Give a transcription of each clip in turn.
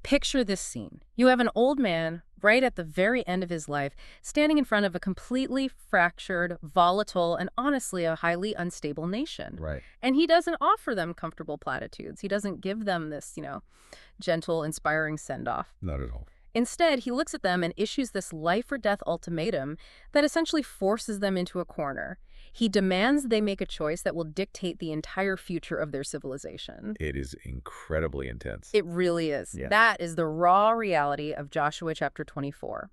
Picture this scene. You have an old man right at the very end of his life standing in front of a completely fractured, volatile, and honestly a highly unstable nation. Right. And he doesn't offer them comfortable platitudes. He doesn't give them this, gentle, inspiring send-off. Not at all. Instead, he looks at them and issues this life or death ultimatum that essentially forces them into a corner. He demands they make a choice that will dictate the entire future of their civilization. It is incredibly intense. It really is. Yeah. That is the raw reality of Joshua chapter 24.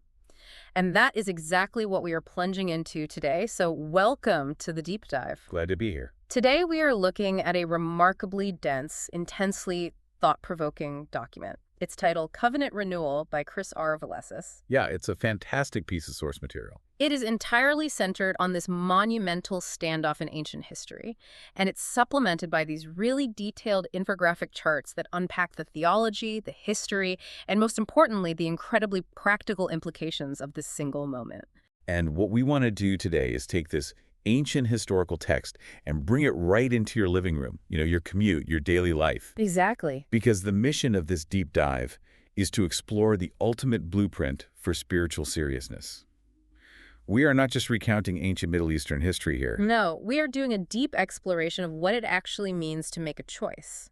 And that is exactly what we are plunging into today. So welcome to the deep dive. Glad to be here. Today we are looking at a remarkably dense, intensely thought-provoking document. It's titled Covenant Renewal by Chris R. Valesis. Yeah, it's a fantastic piece of source material. It is entirely centered on this monumental standoff in ancient history, and it's supplemented by these really detailed infographic charts that unpack the theology, the history, and most importantly, the incredibly practical implications of this single moment. And what we want to do today is take this ancient historical text and bring it right into your living room, your commute, your daily life. Exactly. Because the mission of this deep dive is to explore the ultimate blueprint for spiritual seriousness. We are not just recounting ancient Middle Eastern history here. No, we are doing a deep exploration of what it actually means to make a choice.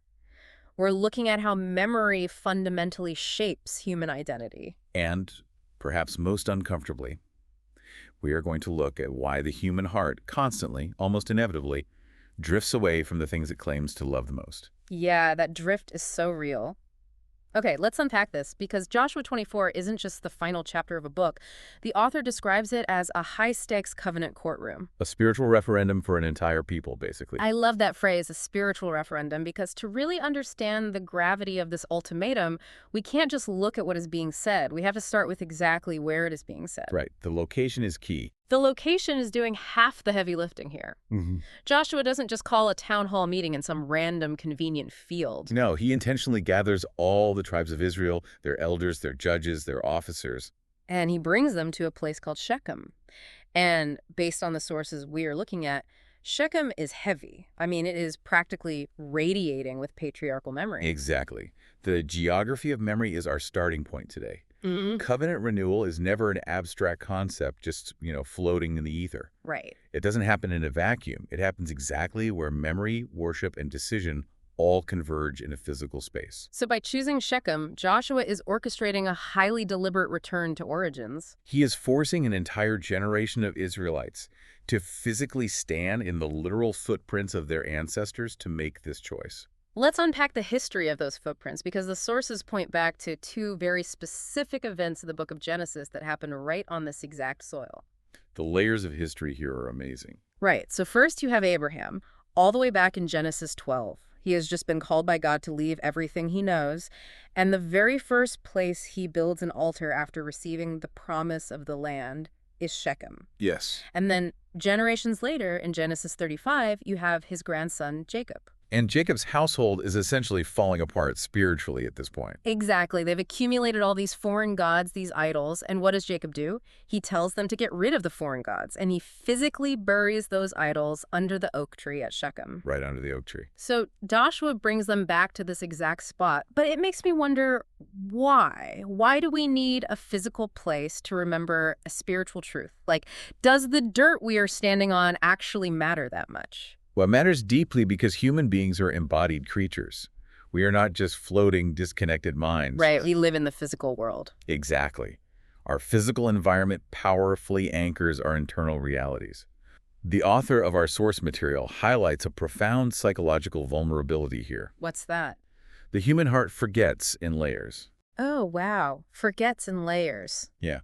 We're looking at how memory fundamentally shapes human identity. And, perhaps most uncomfortably, we are going to look at why the human heart constantly, almost inevitably, drifts away from the things it claims to love the most. Yeah, that drift is so real. Okay, let's unpack this, because Joshua 24 isn't just the final chapter of a book. The author describes it as a high-stakes covenant courtroom. A spiritual referendum for an entire people, basically. I love that phrase, a spiritual referendum, because to really understand the gravity of this ultimatum, we can't just look at what is being said. We have to start with exactly where it is being said. Right. The location is key. The location is doing half the heavy lifting here. Joshua doesn't just call a town hall meeting in some random convenient field. No, he intentionally gathers all the tribes of Israel, their elders, their judges, their officers. And he brings them to a place called Shechem. And based on the sources we are looking at, Shechem is heavy. I mean, it is practically radiating with patriarchal memory. Exactly. The geography of memory is our starting point today. Mm-hmm. Covenant renewal is never an abstract concept just, floating in the ether. Right. It doesn't happen in a vacuum. It happens exactly where memory, worship, and decision all converge in a physical space. So by choosing Shechem, Joshua is orchestrating a highly deliberate return to origins. He is forcing an entire generation of Israelites to physically stand in the literal footprints of their ancestors to make this choice. Let's unpack the history of those footprints, because the sources point back to two very specific events in the book of Genesis that happen right on this exact soil. The layers of history here are amazing. Right. So first you have Abraham, all the way back in Genesis 12. He has just been called by God to leave everything he knows, and the very first place he builds an altar after receiving the promise of the land is Shechem. Yes. And then generations later, in Genesis 35, you have his grandson, Jacob. And Jacob's household is essentially falling apart spiritually at this point. Exactly. They've accumulated all these foreign gods, these idols, and what does Jacob do? He tells them to get rid of the foreign gods, and he physically buries those idols under the oak tree at Shechem. Right under the oak tree. So Joshua brings them back to this exact spot, but it makes me wonder why? Why do we need a physical place to remember a spiritual truth? Like, does the dirt we are standing on actually matter that much? Well, it matters deeply because human beings are embodied creatures. We are not just floating, disconnected minds. Right, we live in the physical world. Exactly. Our physical environment powerfully anchors our internal realities. The author of our source material highlights a profound psychological vulnerability here. What's that? The human heart forgets in layers. Oh, wow. Forgets in layers. Yeah.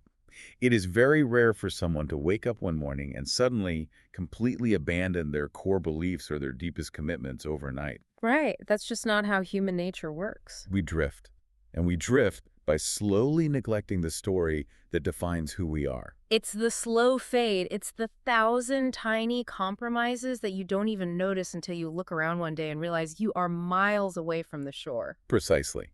It is very rare for someone to wake up one morning and suddenly completely abandon their core beliefs or their deepest commitments overnight. Right. That's just not how human nature works. We drift. And we drift by slowly neglecting the story that defines who we are. It's the slow fade. It's the 1,000 tiny compromises that you don't even notice until you look around one day and realize you are miles away from the shore. Precisely.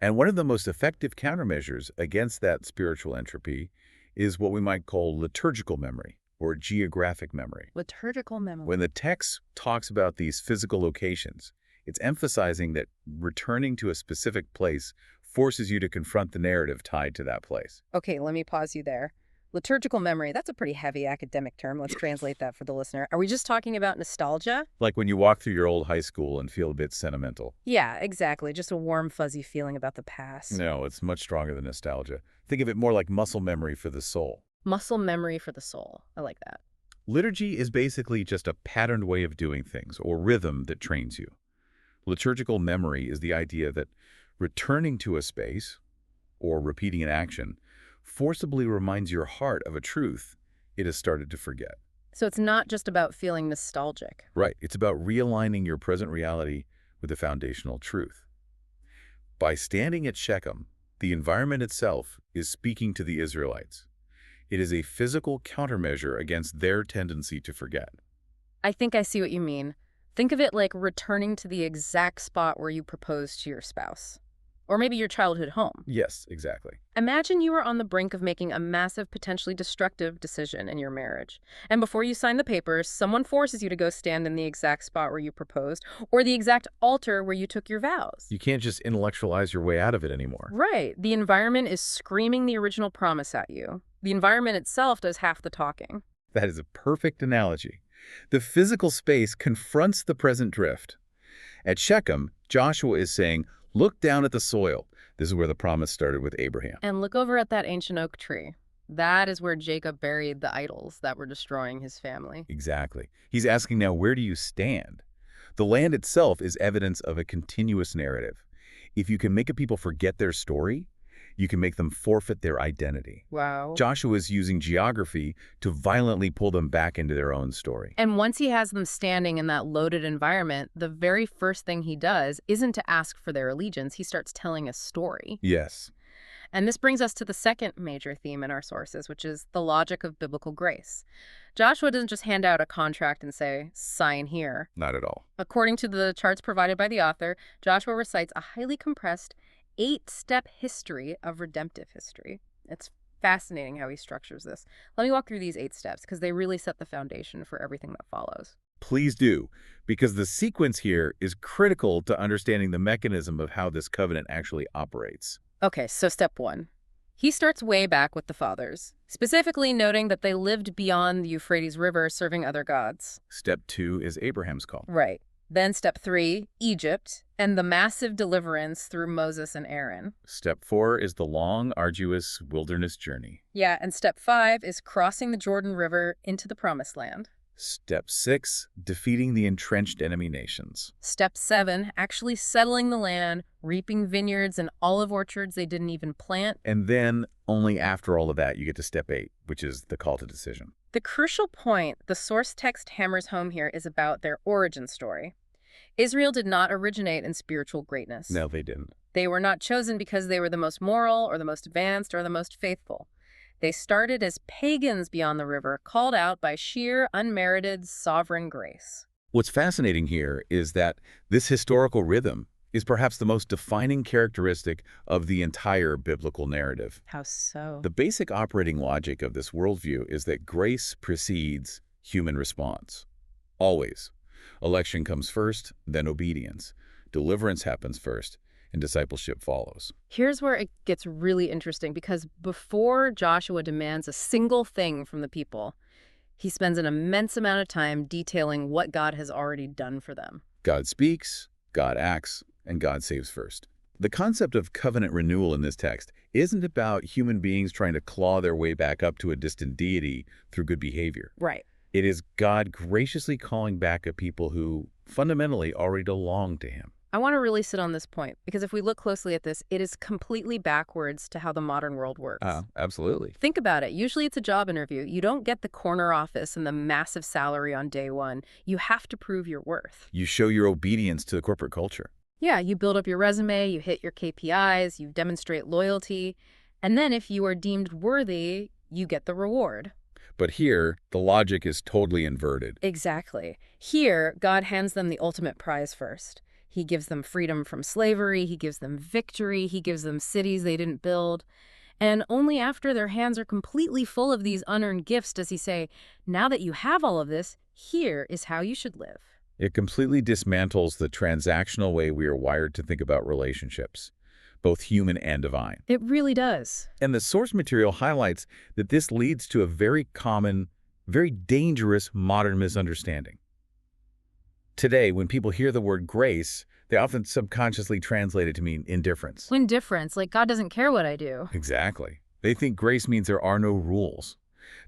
And one of the most effective countermeasures against that spiritual entropy is what we might call liturgical memory or geographic memory. Liturgical memory. When the text talks about these physical locations, it's emphasizing that returning to a specific place forces you to confront the narrative tied to that place. Okay, let me pause you there. Liturgical memory, that's a pretty heavy academic term. Let's translate that for the listener. Are we just talking about nostalgia? Like when you walk through your old high school and feel a bit sentimental. Yeah, exactly. Just a warm, fuzzy feeling about the past. No, it's much stronger than nostalgia. Think of it more like muscle memory for the soul. Muscle memory for the soul. I like that. Liturgy is basically just a patterned way of doing things, or rhythm that trains you. Liturgical memory is the idea that returning to a space, or repeating an action, forcibly reminds your heart of a truth it has started to forget. So it's not just about feeling nostalgic. Right. It's about realigning your present reality with the foundational truth. By standing at Shechem, the environment itself is speaking to the Israelites. It is a physical countermeasure against their tendency to forget. I think I see what you mean. Think of it like returning to the exact spot where you proposed to your spouse. Or maybe your childhood home. Yes, exactly. Imagine you were on the brink of making a massive, potentially destructive decision in your marriage. And before you sign the papers, someone forces you to go stand in the exact spot where you proposed, or the exact altar where you took your vows. You can't just intellectualize your way out of it anymore. Right. The environment is screaming the original promise at you. The environment itself does half the talking. That is a perfect analogy. The physical space confronts the present drift. At Shechem, Joshua is saying, look down at the soil. This is where the promise started with Abraham. And look over at that ancient oak tree. That is where Jacob buried the idols that were destroying his family. Exactly. He's asking now, where do you stand? The land itself is evidence of a continuous narrative. If you can make a people forget their story, you can make them forfeit their identity. Wow. Joshua is using geography to violently pull them back into their own story. And once he has them standing in that loaded environment, the very first thing he does isn't to ask for their allegiance. He starts telling a story. Yes. And this brings us to the second major theme in our sources, which is the logic of biblical grace. Joshua doesn't just hand out a contract and say, sign here. Not at all. According to the charts provided by the author, Joshua recites a highly compressed 8-step history of redemptive history. It's fascinating how he structures this. Let me walk through these 8 steps because they really set the foundation for everything that follows. Please do, because the sequence here is critical to understanding the mechanism of how this covenant actually operates. Okay, so step 1. He starts way back with the fathers, specifically noting that they lived beyond the Euphrates River serving other gods. Step 2 is Abraham's call. Right. Then step 3, Egypt, and the massive deliverance through Moses and Aaron. Step 4 is the long, arduous wilderness journey. Yeah, and step 5 is crossing the Jordan River into the Promised Land. Step 6, defeating the entrenched enemy nations. Step 7, actually settling the land, reaping vineyards and olive orchards they didn't even plant. And then, only after all of that, you get to step 8, which is the call to decision. The crucial point the source text hammers home here is about their origin story. Israel did not originate in spiritual greatness. No, they didn't. They were not chosen because they were the most moral or the most advanced or the most faithful. They started as pagans beyond the river, called out by sheer, unmerited, sovereign grace. What's fascinating here is that this historical rhythm is perhaps the most defining characteristic of the entire biblical narrative. How so? The basic operating logic of this worldview is that grace precedes human response. Always. Election comes first, then obedience. Deliverance happens first, and discipleship follows. Here's where it gets really interesting, because before Joshua demands a single thing from the people, he spends an immense amount of time detailing what God has already done for them. God speaks, God acts, and God saves first. The concept of covenant renewal in this text isn't about human beings trying to claw their way back up to a distant deity through good behavior. Right. It is God graciously calling back a people who fundamentally already belong to him. I want to really sit on this point, because if we look closely at this, it is completely backwards to how the modern world works. Absolutely. Think about it. Usually it's a job interview. You don't get the corner office and the massive salary on day one. You have to prove your worth. You show your obedience to the corporate culture. Yeah, you build up your resume, you hit your KPIs, you demonstrate loyalty, and then if you are deemed worthy, you get the reward. But here, the logic is totally inverted. Exactly. Here, God hands them the ultimate prize first. He gives them freedom from slavery, he gives them victory, he gives them cities they didn't build. And only after their hands are completely full of these unearned gifts does he say, now that you have all of this, here is how you should live. It completely dismantles the transactional way we are wired to think about relationships. both human and divine. It really does. And the source material highlights that this leads to a very common, very dangerous modern misunderstanding. Today, when people hear the word grace, they often subconsciously translate it to mean indifference. Indifference, like God doesn't care what I do. Exactly. They think grace means there are no rules.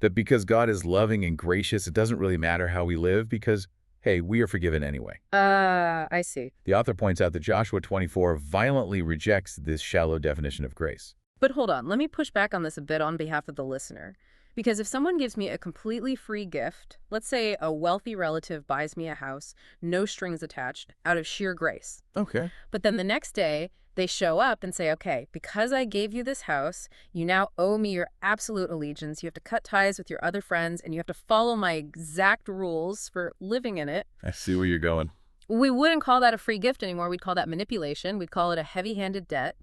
That because God is loving and gracious, it doesn't really matter how we live because, hey, we are forgiven anyway. I see. The author points out that Joshua 24 violently rejects this shallow definition of grace. But hold on, let me push back on this a bit on behalf of the listener. Because if someone gives me a completely free gift, let's say a wealthy relative buys me a house, no strings attached, out of sheer grace. Okay. But then the next day, they show up and say, okay, because I gave you this house, you now owe me your absolute allegiance. You have to cut ties with your other friends, and you have to follow my exact rules for living in it. I see where you're going. We wouldn't call that a free gift anymore. We'd call that manipulation. We'd call it a heavy-handed debt.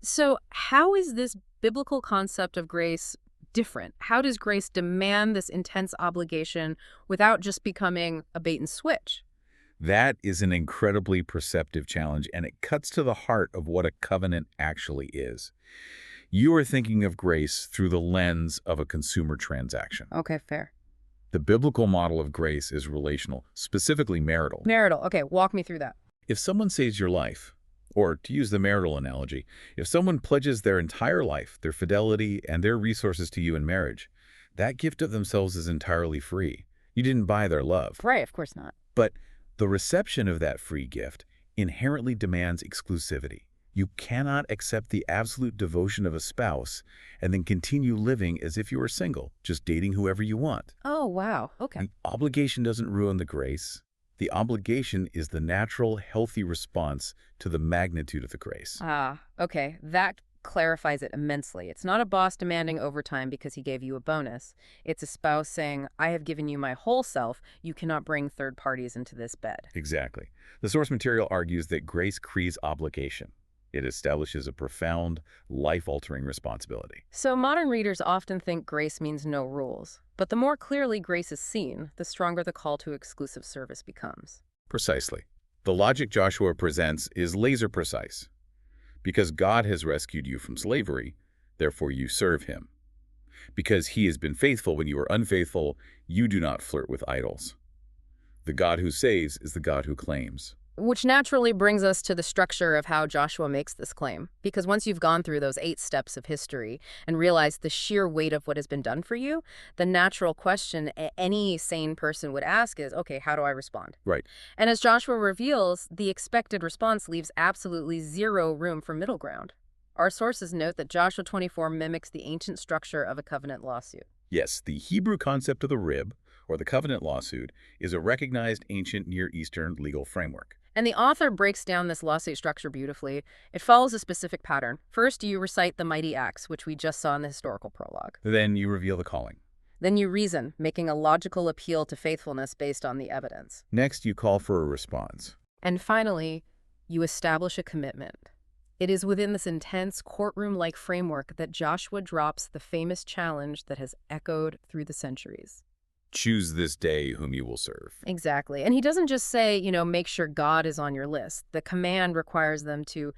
So how is this biblical concept of grace different? How does grace demand this intense obligation without just becoming a bait and switch? That is an incredibly perceptive challenge, and it cuts to the heart of what a covenant actually is. You are thinking of grace through the lens of a consumer transaction. Okay, fair. The biblical model of grace is relational, specifically marital. Marital. Okay, walk me through that. If someone saves your life, or to use the marital analogy, if someone pledges their entire life, their fidelity, and their resources to you in marriage, that gift of themselves is entirely free. You didn't buy their love. Right, of course not. But the reception of that free gift inherently demands exclusivity. You cannot accept the absolute devotion of a spouse and then continue living as if you were single, just dating whoever you want. Oh, wow. Okay. The obligation doesn't ruin the grace. The obligation is the natural, healthy response to the magnitude of the grace. Okay. That clarifies it immensely. It's not a boss demanding overtime because he gave you a bonus. It's a spouse saying, I have given you my whole self. You cannot bring third parties into this bed. Exactly. The source material argues that grace creates obligation. It establishes a profound, life-altering responsibility. So modern readers often think grace means no rules. But the more clearly grace is seen, the stronger the call to exclusive service becomes. Precisely. The logic Joshua presents is laser precise. Because God has rescued you from slavery, therefore you serve him. Because he has been faithful when you were unfaithful, you do not flirt with idols. The God who saves is the God who claims. Which naturally brings us to the structure of how Joshua makes this claim. Because once you've gone through those 8 steps of history and realized the sheer weight of what has been done for you, the natural question any sane person would ask is, okay, how do I respond? Right. And as Joshua reveals, the expected response leaves absolutely zero room for middle ground. Our sources note that Joshua 24 mimics the ancient structure of a covenant lawsuit. Yes, the Hebrew concept of the rib, or the covenant lawsuit, is a recognized ancient Near Eastern legal framework. And the author breaks down this lawsuit structure beautifully. It follows a specific pattern. First, you recite the mighty acts, which we just saw in the historical prologue. Then you reveal the calling. Then you reason, making a logical appeal to faithfulness based on the evidence. Next, you call for a response. And finally, you establish a commitment. It is within this intense courtroom-like framework that Joshua drops the famous challenge that has echoed through the centuries. Choose this day whom you will serve. Exactly. And he doesn't just say, make sure God is on your list. The command requires them to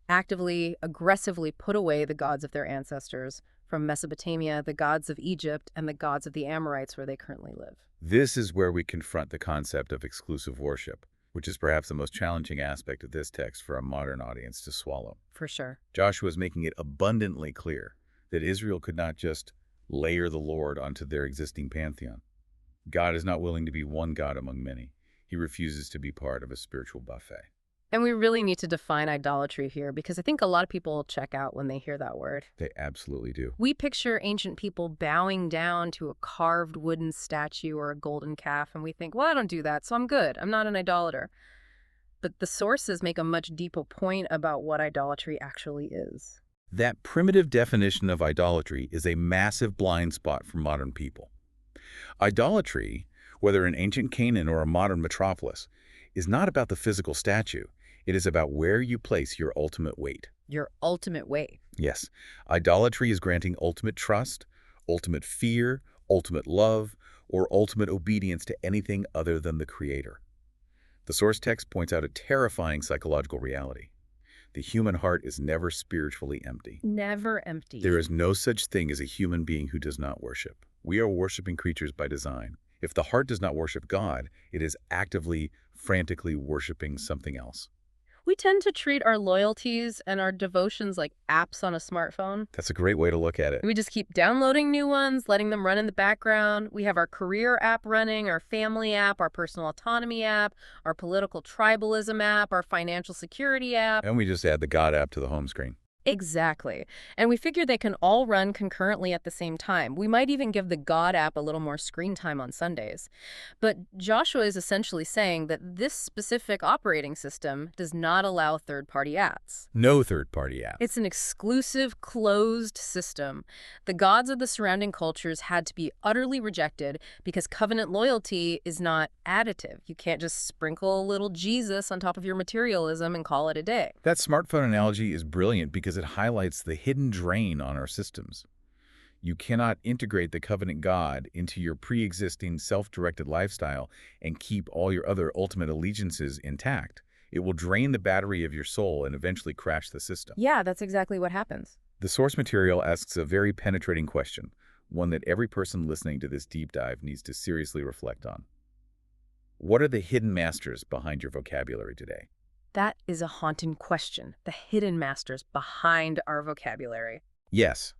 actively, aggressively put away the gods of their ancestors from Mesopotamia, the gods of Egypt, and the gods of the Amorites where they currently live. This is where we confront the concept of exclusive worship, which is perhaps the most challenging aspect of this text for a modern audience to swallow. For sure. Joshua is making it abundantly clear that Israel could not just layer the Lord onto their existing pantheon. God is not willing to be one God among many. He refuses to be part of a spiritual buffet. And we really need to define idolatry here because I think a lot of people check out when they hear that word. They absolutely do. We picture ancient people bowing down to a carved wooden statue or a golden calf, and we think, well, I don't do that, so I'm good. I'm not an idolater. But the sources make a much deeper point about what idolatry actually is. That primitive definition of idolatry is a massive blind spot for modern people. Idolatry, whether in ancient Canaan or a modern metropolis, is not about the physical statue. It is about where you place your ultimate weight. Your ultimate weight. Yes, idolatry is granting ultimate trust, ultimate fear, ultimate love, or ultimate obedience to anything other than the Creator. The source text points out a terrifying psychological reality. The human heart is never spiritually empty. Never empty. There is no such thing as a human being who does not worship. We are worshiping creatures by design. If the heart does not worship God, it is actively, frantically worshiping something else. We tend to treat our loyalties and our devotions like apps on a smartphone. That's a great way to look at it. We just keep downloading new ones, letting them run in the background. We have our career app running, our family app, our personal autonomy app, our political tribalism app, our financial security app. And we just add the God app to the home screen. Exactly. And we figure they can all run concurrently at the same time. We might even give the God app a little more screen time on Sundays. But Joshua is essentially saying that this specific operating system does not allow third-party apps. No third-party app. It's an exclusive, closed system. The gods of the surrounding cultures had to be utterly rejected because covenant loyalty is not additive. You can't just sprinkle a little Jesus on top of your materialism and call it a day. That smartphone analogy is brilliant because it highlights the hidden drain on our systems. You cannot integrate the covenant God into your pre-existing self-directed lifestyle and keep all your other ultimate allegiances intact. It will drain the battery of your soul and eventually crash the system. Yeah, that's exactly what happens. The source material asks a very penetrating question, one that every person listening to this deep dive needs to seriously reflect on. What are the hidden masters behind your vocabulary today? That is a haunting question, the hidden masters behind our vocabulary. Yes,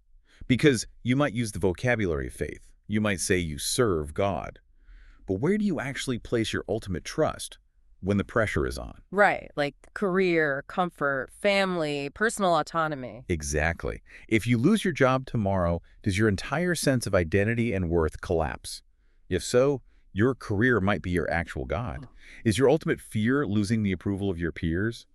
because you might use the vocabulary of faith. You might say you serve God. But where do you actually place your ultimate trust when the pressure is on? Right, like career, comfort, family, personal autonomy. Exactly. If you lose your job tomorrow, does your entire sense of identity and worth collapse? If so, your career might be your actual God. Is your ultimate fear losing the approval of your peers?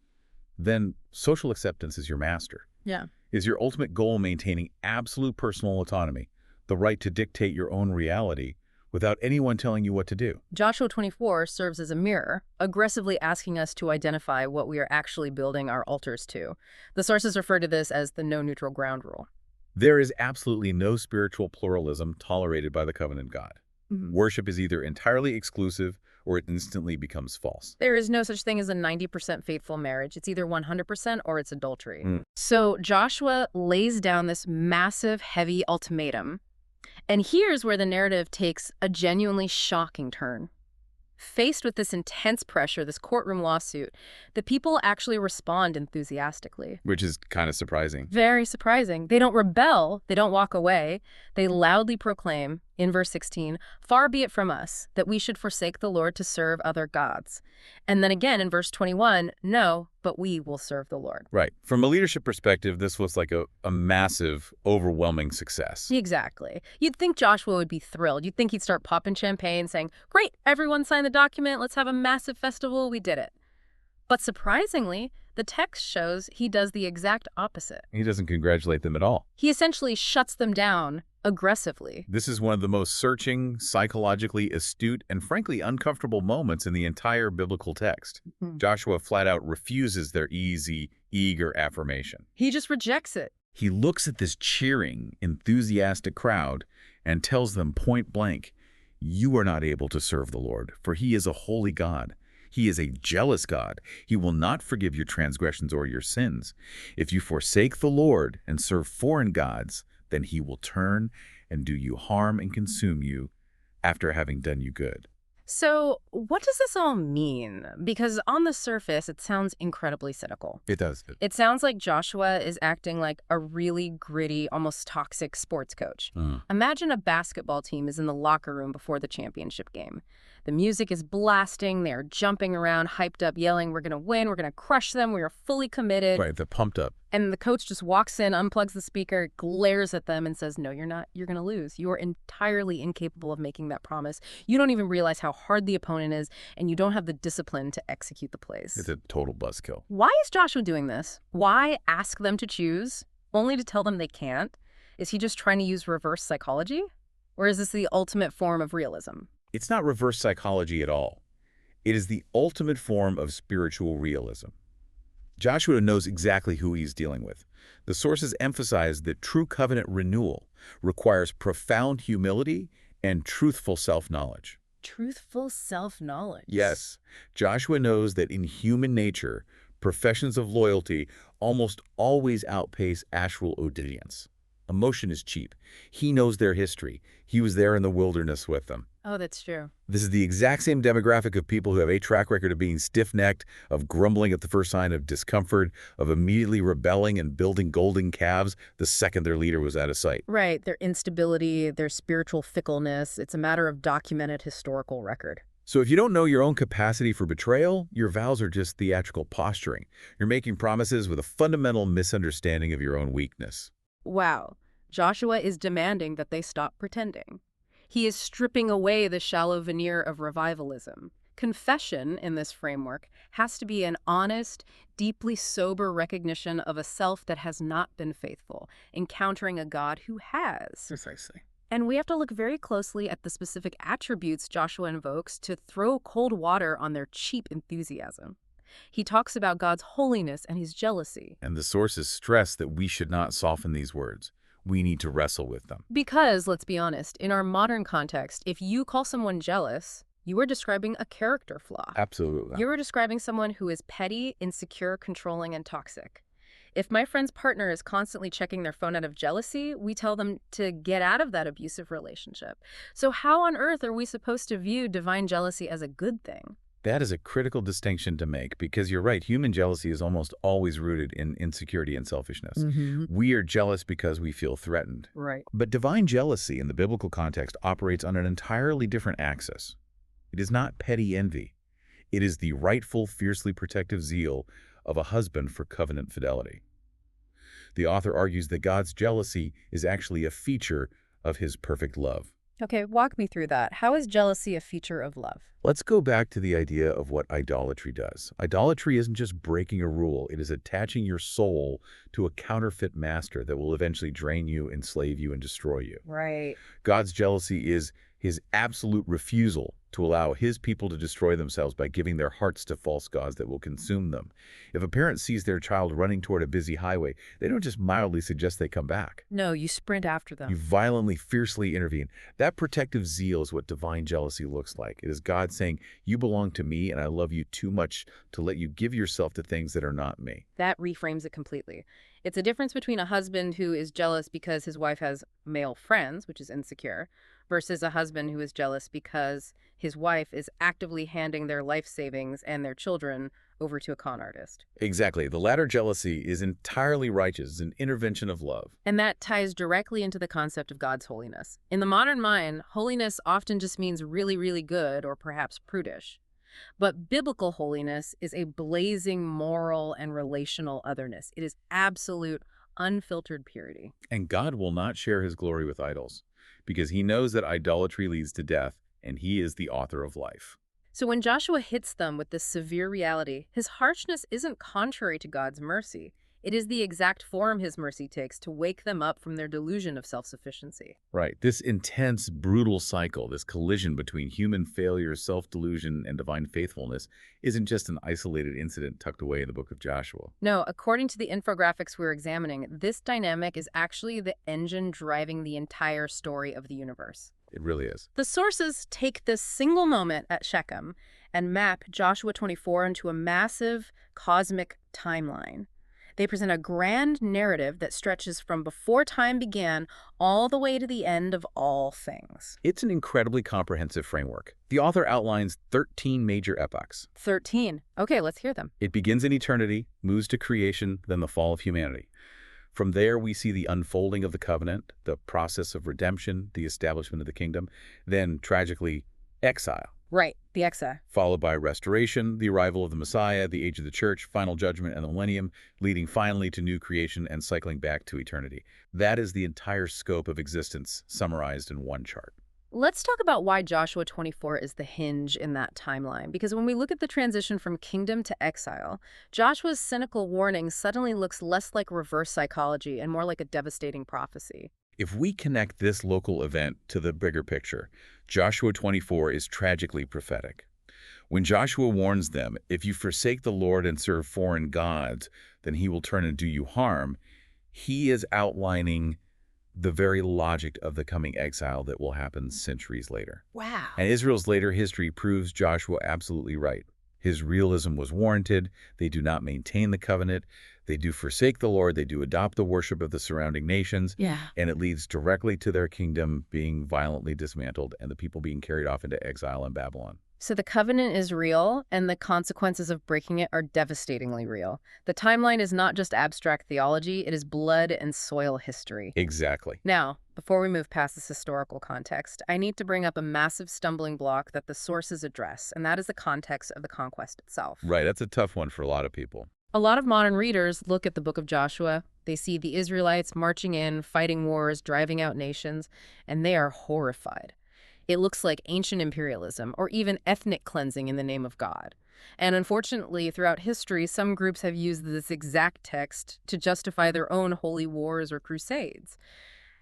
Then social acceptance is your master. Yeah. Is your ultimate goal maintaining absolute personal autonomy, the right to dictate your own reality without anyone telling you what to do? Joshua 24 serves as a mirror, aggressively asking us to identify what we are actually building our altars to. The sources refer to this as the no neutral ground rule. There is absolutely no spiritual pluralism tolerated by the covenant God. Worship is either entirely exclusive or it instantly becomes false. There is no such thing as a 90% faithful marriage. It's either 100% or it's adultery. So Joshua lays down this massive, heavy ultimatum. And here's where the narrative takes a genuinely shocking turn. Faced with this intense pressure, this courtroom lawsuit, the people actually respond enthusiastically. Which is kind of surprising. Very surprising. They don't rebel. They don't walk away. They loudly proclaim, in verse 16, "Far be it from us that we should forsake the Lord to serve other gods." And then again in verse 21, "No, but we will serve the Lord." Right. From a leadership perspective, this was like a massive, overwhelming success. Exactly. You'd think Joshua would be thrilled. You'd think he'd start popping champagne, saying, "Great, everyone signed the document. Let's have a massive festival. We did it." But surprisingly, the text shows he does the exact opposite. He doesn't congratulate them at all. He essentially shuts them down aggressively. This is one of the most searching, psychologically astute, and frankly uncomfortable moments in the entire biblical text. Joshua flat out refuses their easy, eager affirmation. He just rejects it. He looks at this cheering, enthusiastic crowd and tells them point blank, "You are not able to serve the Lord, for he is a holy God. He is a jealous God. He will not forgive your transgressions or your sins. If you forsake the Lord and serve foreign gods, then he will turn and do you harm and consume you after having done you good." So what does this all mean? Because on the surface, it sounds incredibly cynical. It does. It sounds like Joshua is acting like a really gritty, almost toxic sports coach. Imagine a basketball team is in the locker room before the championship game. The music is blasting. They're jumping around, hyped up, yelling, "We're going to win. We're going to crush them. We are fully committed." Right, they're pumped up. And the coach just walks in, unplugs the speaker, glares at them and says, "No, you're not. You're going to lose. You are entirely incapable of making that promise. You don't even realize how hard the opponent is, and you don't have the discipline to execute the plays." It's a total buzzkill. Why is Joshua doing this? Why ask them to choose, only to tell them they can't? Is he just trying to use reverse psychology? Or is this the ultimate form of realism? It's not reverse psychology at all. It is the ultimate form of spiritual realism. Joshua knows exactly who he's dealing with. The sources emphasize that true covenant renewal requires profound humility and truthful self-knowledge. Truthful self-knowledge. Yes, Joshua knows that in human nature, Professions of loyalty almost always outpace actual obedience. Emotion is cheap. He knows their history. He was there in the wilderness with them. Oh, that's true. This is the exact same demographic of people who have a track record of being stiff-necked, of grumbling at the first sign of discomfort, of immediately rebelling and building golden calves the second their leader was out of sight. Right, their instability, their spiritual fickleness, it's a matter of documented historical record. So if you don't know your own capacity for betrayal, your vows are just theatrical posturing. You're making promises with a fundamental misunderstanding of your own weakness. Wow, Joshua is demanding that they stop pretending. He is stripping away the shallow veneer of revivalism. Confession, in this framework, has to be an honest, deeply sober recognition of a self that has not been faithful, encountering a God who has. Precisely. And we have to look very closely at the specific attributes Joshua invokes to throw cold water on their cheap enthusiasm. He talks about God's holiness and his jealousy. And the sources stress that we should not soften these words. We need to wrestle with them. Because, let's be honest, in our modern context, if you call someone jealous, you are describing a character flaw. Absolutely. You are describing someone who is petty, insecure, controlling, and toxic. If my friend's partner is constantly checking their phone out of jealousy, we tell them to get out of that abusive relationship. So how on earth are we supposed to view divine jealousy as a good thing? That is a critical distinction to make because you're right, human jealousy is almost always rooted in insecurity and selfishness. We are jealous because we feel threatened. Right. But divine jealousy in the biblical context operates on an entirely different axis. It is not petty envy. It is the rightful, fiercely protective zeal of a husband for covenant fidelity. The author argues that God's jealousy is actually a feature of his perfect love. Okay, walk me through that. How is jealousy a feature of love? Let's go back to the idea of what idolatry does. Idolatry isn't just breaking a rule. It is attaching your soul to a counterfeit master that will eventually drain you, enslave you, and destroy you. Right. God's jealousy is his absolute refusal to allow his people to destroy themselves by giving their hearts to false gods that will consume them. If a parent sees their child running toward a busy highway, they don't just mildly suggest they come back. No, you sprint after them. You violently, fiercely intervene. That protective zeal is what divine jealousy looks like. It is God saying, you belong to me and I love you too much to let you give yourself to things that are not me. That reframes it completely. It's a difference between a husband who is jealous because his wife has male friends, which is insecure, versus a husband who is jealous because his wife is actively handing their life savings and their children over to a con artist. Exactly. The latter jealousy is entirely righteous, an intervention of love. And that ties directly into the concept of God's holiness. In the modern mind, holiness often just means really, really good or perhaps prudish. But biblical holiness is a blazing moral and relational otherness. It is absolute, unfiltered purity. And God will not share his glory with idols, because he knows that idolatry leads to death, and he is the author of life. So when Joshua hits them with this severe reality, his harshness isn't contrary to God's mercy. It is the exact form his mercy takes to wake them up from their delusion of self-sufficiency. Right. This intense, brutal cycle, this collision between human failure, self-delusion, and divine faithfulness isn't just an isolated incident tucked away in the book of Joshua. No, according to the infographics we're examining, this dynamic is actually the engine driving the entire story of the universe. It really is. The sources take this single moment at Shechem and map Joshua 24 into a massive cosmic timeline. They present a grand narrative that stretches from before time began all the way to the end of all things. It's an incredibly comprehensive framework. The author outlines 13 major epochs. 13. Okay, let's hear them. It begins in eternity, moves to creation, then the fall of humanity. From there, we see the unfolding of the covenant, the process of redemption, the establishment of the kingdom, then, tragically, exile. Right, the exile. Followed by restoration, the arrival of the Messiah, the age of the church, final judgment, and the millennium, leading finally to new creation and cycling back to eternity. That is the entire scope of existence summarized in one chart. Let's talk about why Joshua 24 is the hinge in that timeline. Because when we look at the transition from kingdom to exile, Joshua's cynical warning suddenly looks less like reverse psychology and more like a devastating prophecy. If we connect this local event to the bigger picture, Joshua 24 is tragically prophetic. When Joshua warns them, if you forsake the Lord and serve foreign gods, then he will turn and do you harm, he is outlining the very logic of the coming exile that will happen centuries later. Wow. And Israel's later history proves Joshua absolutely right. His realism was warranted. They do not maintain the covenant. They do forsake the Lord. They do adopt the worship of the surrounding nations. Yeah. And it leads directly to their kingdom being violently dismantled and the people being carried off into exile in Babylon. So the covenant is real, and the consequences of breaking it are devastatingly real. The timeline is not just abstract theology, it is blood and soil history. Exactly. Now, before we move past this historical context, I need to bring up a massive stumbling block that the sources address, and that is the context of the conquest itself. Right. That's a tough one for a lot of people. A lot of modern readers look at the book of Joshua, they see the Israelites marching in, fighting wars, driving out nations, and they are horrified. It looks like ancient imperialism or even ethnic cleansing in the name of God. And unfortunately, throughout history, some groups have used this exact text to justify their own holy wars or crusades.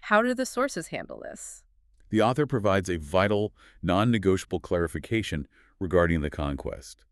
How do the sources handle this? The author provides a vital, non-negotiable clarification regarding the conquest.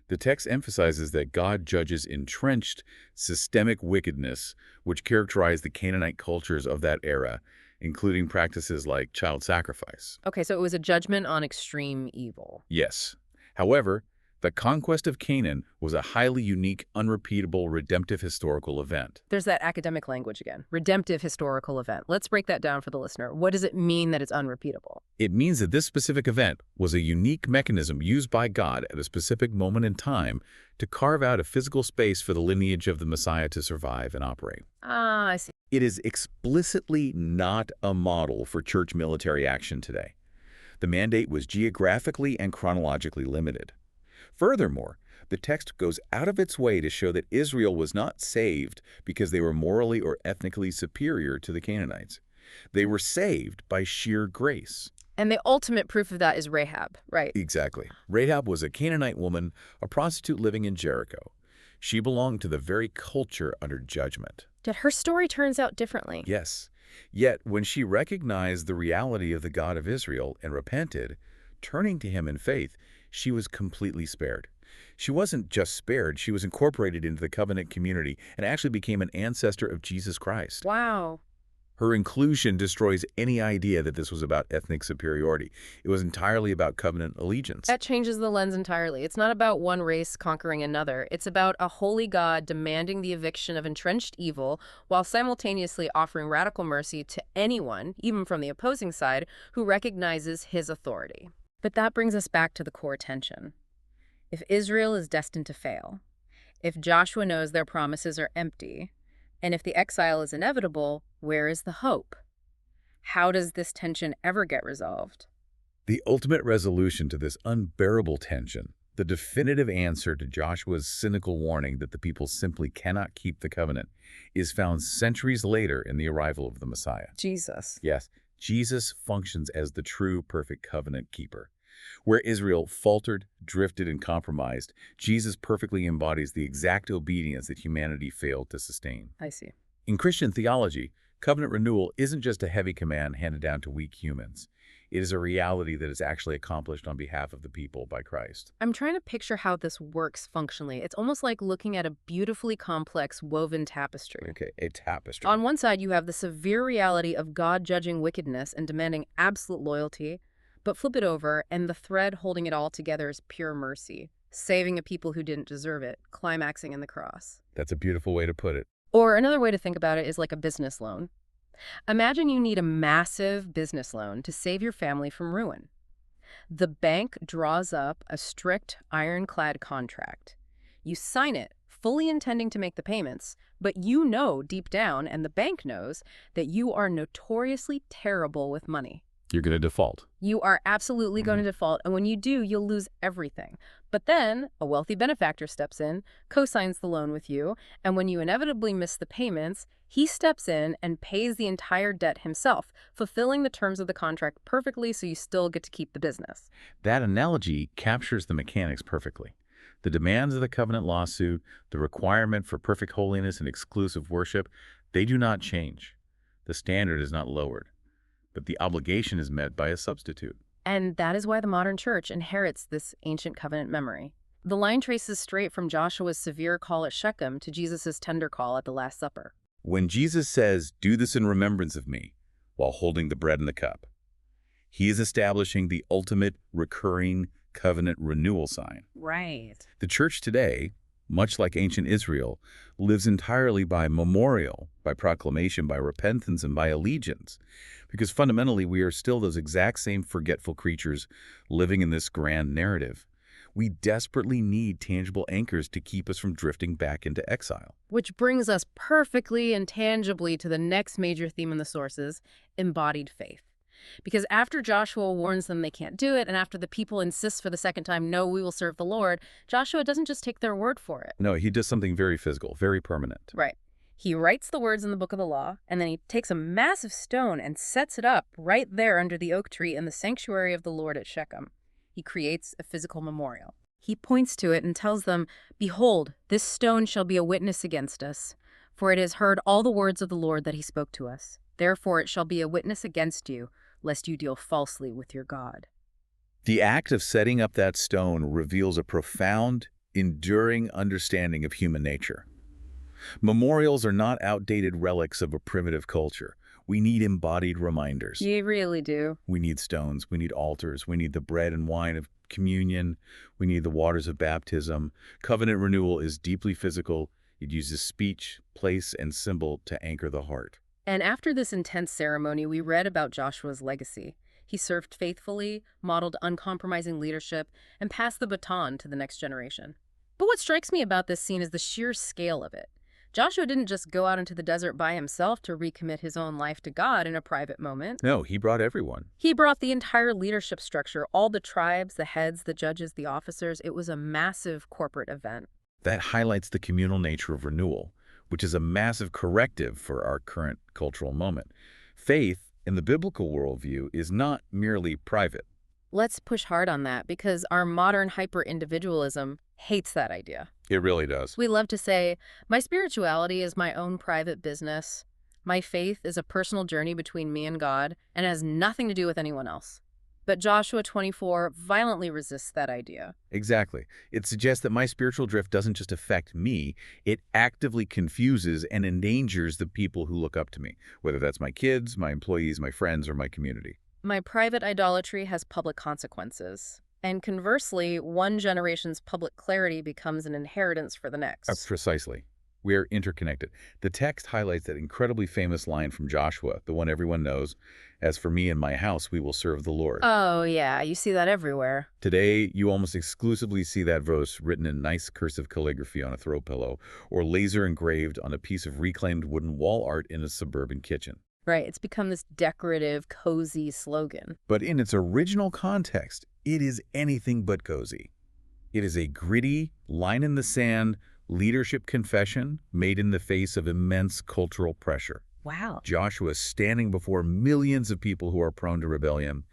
The text emphasizes that God judges entrenched, systemic wickedness, which characterized the Canaanite cultures of that era, including practices like child sacrifice. Okay, so it was a judgment on extreme evil. Yes. However, the conquest of Canaan was a highly unique, unrepeatable, redemptive historical event. There's that academic language again. Redemptive historical event. Let's break that down for the listener. What does it mean that it's unrepeatable? It means that this specific event was a unique mechanism used by God at a specific moment in time to carve out a physical space for the lineage of the Messiah to survive and operate. Ah, I see. It is explicitly not a model for church military action today. The mandate was geographically and chronologically limited. Furthermore, the text goes out of its way to show that Israel was not saved because they were morally or ethnically superior to the Canaanites. They were saved by sheer grace. And the ultimate proof of that is Rahab, right? Exactly. Rahab was a Canaanite woman, a prostitute living in Jericho. She belonged to the very culture under judgment. Yet her story turns out differently. Yes. Yet, when she recognized the reality of the God of Israel and repented, turning to him in faith, she was completely spared. She wasn't just spared, she was incorporated into the covenant community and actually became an ancestor of Jesus Christ. Wow. Her inclusion destroys any idea that this was about ethnic superiority. It was entirely about covenant allegiance. That changes the lens entirely. It's not about one race conquering another. It's about a holy God demanding the eviction of entrenched evil while simultaneously offering radical mercy to anyone, even from the opposing side, who recognizes his authority. But that brings us back to the core tension. If Israel is destined to fail, if Joshua knows their promises are empty, and if the exile is inevitable, where is the hope? How does this tension ever get resolved? The ultimate resolution to this unbearable tension, the definitive answer to Joshua's cynical warning that the people simply cannot keep the covenant, is found centuries later in the arrival of the Messiah. Jesus. Yes, Jesus functions as the true, perfect covenant keeper. Where Israel faltered, drifted, and compromised, Jesus perfectly embodies the exact obedience that humanity failed to sustain. I see. In Christian theology, covenant renewal isn't just a heavy command handed down to weak humans. It is a reality that is actually accomplished on behalf of the people by Christ. I'm trying to picture how this works functionally. It's almost like looking at a beautifully complex woven tapestry. Okay, a tapestry. On one side, you have the severe reality of God judging wickedness and demanding absolute loyalty. But flip it over, and the thread holding it all together is pure mercy, saving a people who didn't deserve it, climaxing in the cross. That's a beautiful way to put it. Or another way to think about it is like a business loan. Imagine you need a massive business loan to save your family from ruin. The bank draws up a strict, ironclad contract. You sign it, fully intending to make the payments, but you know deep down, and the bank knows, that you are notoriously terrible with money. You're going to default. You are absolutely going to default, and when you do, you'll lose everything. But then a wealthy benefactor steps in, co-signs the loan with you, and when you inevitably miss the payments, he steps in and pays the entire debt himself, fulfilling the terms of the contract perfectly so you still get to keep the business. That analogy captures the mechanics perfectly. The demands of the covenant lawsuit, the requirement for perfect holiness and exclusive worship, they do not change. The standard is not lowered, but the obligation is met by a substitute. And that is why the modern church inherits this ancient covenant memory. The line traces straight from Joshua's severe call at Shechem to Jesus' tender call at the Last Supper. When Jesus says, "Do this in remembrance of me," while holding the bread and the cup, he is establishing the ultimate, recurring, covenant renewal sign. Right. The church today, much like ancient Israel, lives entirely by memorial, by proclamation, by repentance, and by allegiance. Because fundamentally, we are still those exact same forgetful creatures living in this grand narrative. We desperately need tangible anchors to keep us from drifting back into exile. Which brings us perfectly and tangibly to the next major theme in the sources, embodied faith. Because after Joshua warns them they can't do it, and after the people insist for the second time, no, we will serve the Lord, Joshua doesn't just take their word for it. No, he does something very physical, very permanent. Right. He writes the words in the book of the law, and then he takes a massive stone and sets it up right there under the oak tree in the sanctuary of the Lord at Shechem. He creates a physical memorial. He points to it and tells them, "Behold, this stone shall be a witness against us, for it has heard all the words of the Lord that he spoke to us. Therefore it shall be a witness against you, lest you deal falsely with your God." The act of setting up that stone reveals a profound, enduring understanding of human nature. Memorials are not outdated relics of a primitive culture. We need embodied reminders. You really do. We need stones, we need altars, we need the bread and wine of communion, we need the waters of baptism. Covenant renewal is deeply physical. It uses speech, place, and symbol to anchor the heart. And after this intense ceremony, we read about Joshua's legacy. He served faithfully, modeled uncompromising leadership, and passed the baton to the next generation. But what strikes me about this scene is the sheer scale of it. Joshua didn't just go out into the desert by himself to recommit his own life to God in a private moment. No, he brought everyone. He brought the entire leadership structure, all the tribes, the heads, the judges, the officers. It was a massive corporate event. That highlights the communal nature of renewal, which is a massive corrective for our current cultural moment. Faith, in the biblical worldview, is not merely private. Let's push hard on that because our modern hyper-individualism hates that idea. It really does. We love to say, my spirituality is my own private business. My faith is a personal journey between me and God and has nothing to do with anyone else. But Joshua 24 violently resists that idea. Exactly. It suggests that my spiritual drift doesn't just affect me, it actively confuses and endangers the people who look up to me, whether that's my kids, my employees, my friends, or my community. My private idolatry has public consequences. And conversely, one generation's public clarity becomes an inheritance for the next. Precisely. We are interconnected. The text highlights that incredibly famous line from Joshua, the one everyone knows, "As for me and my house, we will serve the Lord." Oh, yeah, you see that everywhere. Today, you almost exclusively see that verse written in nice cursive calligraphy on a throw pillow or laser engraved on a piece of reclaimed wooden wall art in a suburban kitchen. Right, it's become this decorative, cozy slogan. But in its original context, it is anything but cozy. It is a gritty, line-in-the-sand leadership confession made in the face of immense cultural pressure. Wow. Joshua is standing before millions of people who are prone to rebellion,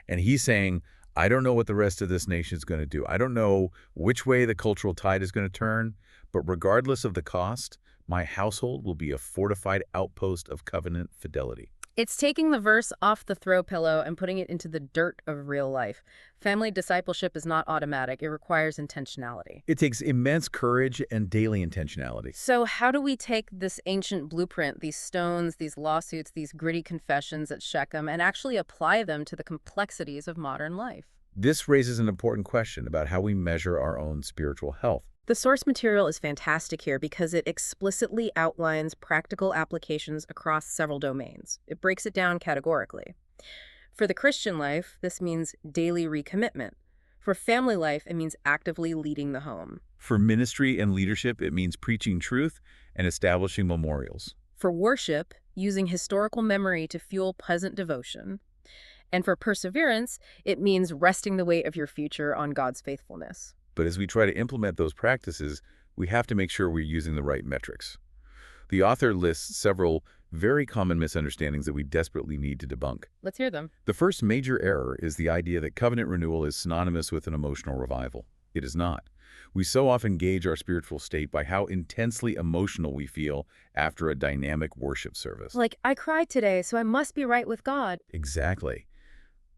and he's saying, I don't know what the rest of this nation is going to do. I don't know which way the cultural tide is going to turn, but regardless of the cost, my household will be a fortified outpost of covenant fidelity. It's taking the verse off the throw pillow and putting it into the dirt of real life. Family discipleship is not automatic. It requires intentionality. It takes immense courage and daily intentionality. So how do we take this ancient blueprint, these stones, these lawsuits, these gritty confessions at Shechem, and actually apply them to the complexities of modern life? This raises an important question about how we measure our own spiritual health. The source material is fantastic here because it explicitly outlines practical applications across several domains. It breaks it down categorically. For the Christian life, this means daily recommitment. For family life, it means actively leading the home. For ministry and leadership, it means preaching truth and establishing memorials. For worship, using historical memory to fuel present devotion. And for perseverance, it means resting the weight of your future on God's faithfulness. But as we try to implement those practices, we have to make sure we're using the right metrics. The author lists several very common misunderstandings that we desperately need to debunk. Let's hear them. The first major error is the idea that covenant renewal is synonymous with an emotional revival. It is not. We so often gauge our spiritual state by how intensely emotional we feel after a dynamic worship service. Like, I cried today, so I must be right with God. Exactly.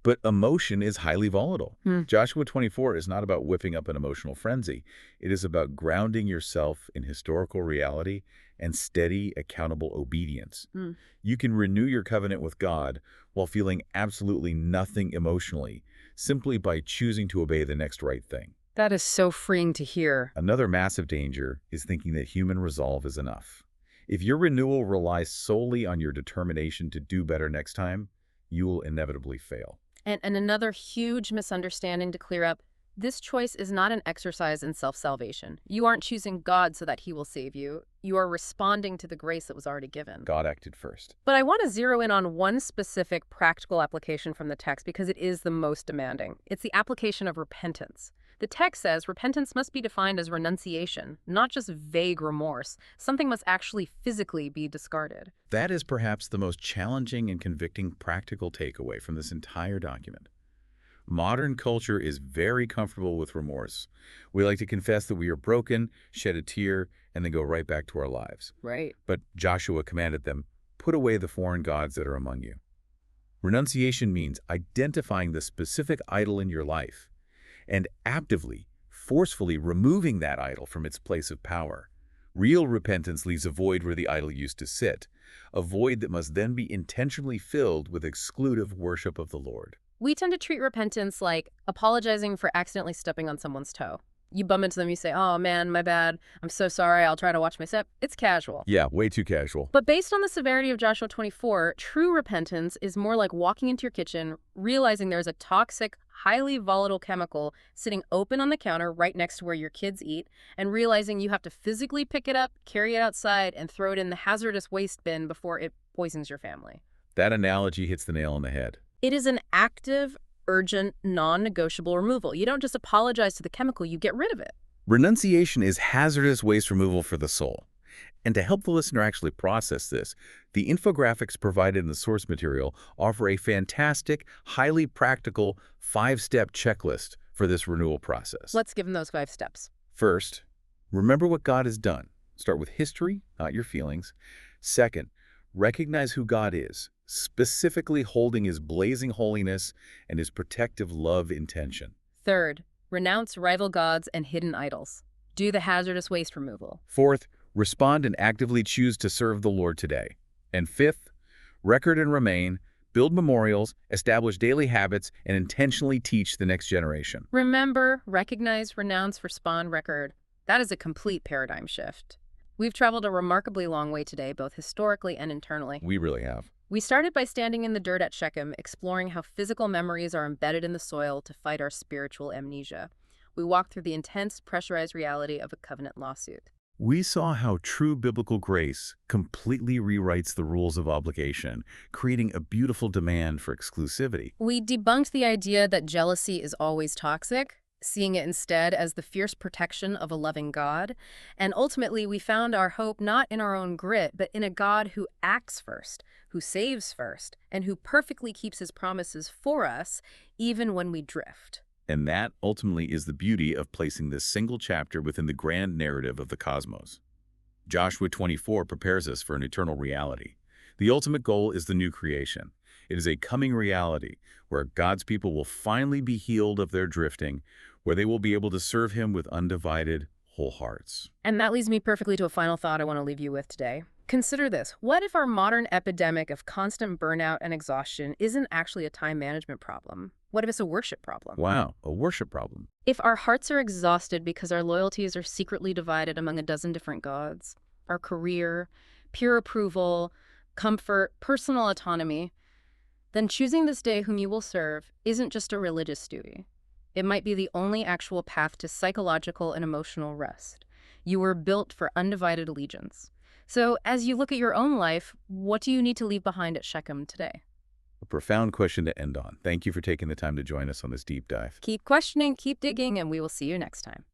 But emotion is highly volatile. Joshua 24 is not about whipping up an emotional frenzy. It is about grounding yourself in historical reality and steady, accountable obedience. Mm. You can renew your covenant with God while feeling absolutely nothing emotionally, simply by choosing to obey the next right thing. That is so freeing to hear. Another massive danger is thinking that human resolve is enough. If your renewal relies solely on your determination to do better next time, you will inevitably fail. And another huge misunderstanding to clear up, this choice is not an exercise in self-salvation. You aren't choosing God so that he will save you. You are responding to the grace that was already given. God acted first. But I want to zero in on one specific practical application from the text because it is the most demanding. It's the application of repentance. The text says repentance must be defined as renunciation, not just vague remorse. Something must actually physically be discarded. That is perhaps the most challenging and convicting practical takeaway from this entire document. Modern culture is very comfortable with remorse. We like to confess that we are broken, shed a tear, and then go right back to our lives. Right. But Joshua commanded them, "Put away the foreign gods that are among you." Renunciation means identifying the specific idol in your life and actively, forcefully removing that idol from its place of power. Real repentance leaves a void where the idol used to sit, a void that must then be intentionally filled with exclusive worship of the Lord. We tend to treat repentance like apologizing for accidentally stepping on someone's toe. You bump into them, you say, "Oh man, my bad. I'm so sorry. I'll try to watch my step." It's casual. Yeah, way too casual. But based on the severity of Joshua 24, true repentance is more like walking into your kitchen, realizing there's a toxic, highly volatile chemical sitting open on the counter right next to where your kids eat, and realizing you have to physically pick it up, carry it outside, and throw it in the hazardous waste bin before it poisons your family. That analogy hits the nail on the head. It is an active, urgent, non-negotiable removal. You don't just apologize to the chemical, you get rid of it. Renunciation is hazardous waste removal for the soul. And to help the listener actually process this, the infographics provided in the source material offer a fantastic, highly practical 5-step checklist for this renewal process. Let's give them those 5 steps. First, remember what God has done. Start with history, not your feelings. Second, recognize who God is, specifically holding his blazing holiness and his protective love intention. Third, renounce rival gods and hidden idols. Do the hazardous waste removal. Fourth, respond and actively choose to serve the Lord today. And fifth, record and remain, build memorials, establish daily habits, and intentionally teach the next generation. Remember, recognize, renounce, respond, record. That is a complete paradigm shift. We've traveled a remarkably long way today, both historically and internally. We really have. We started by standing in the dirt at Shechem, exploring how physical memories are embedded in the soil to fight our spiritual amnesia. We walked through the intense, pressurized reality of a covenant lawsuit. We saw how true biblical grace completely rewrites the rules of obligation, creating a beautiful demand for exclusivity. We debunked the idea that jealousy is always toxic, seeing it instead as the fierce protection of a loving God. And ultimately, we found our hope not in our own grit, but in a God who acts first, who saves first, and who perfectly keeps his promises for us, even when we drift. And that ultimately is the beauty of placing this single chapter within the grand narrative of the cosmos. Joshua 24 prepares us for an eternal reality. The ultimate goal is the new creation. It is a coming reality where God's people will finally be healed of their drifting, where they will be able to serve him with undivided, whole hearts. And that leads me perfectly to a final thought I want to leave you with today. Consider this. What if our modern epidemic of constant burnout and exhaustion isn't actually a time management problem? What if it's a worship problem? Wow, a worship problem. If our hearts are exhausted because our loyalties are secretly divided among a dozen different gods, our career, peer approval, comfort, personal autonomy, then choosing this day whom you will serve isn't just a religious duty. It might be the only actual path to psychological and emotional rest. You were built for undivided allegiance. So as you look at your own life, what do you need to leave behind at Shechem today? A profound question to end on. Thank you for taking the time to join us on this deep dive. Keep questioning, keep digging, and we will see you next time.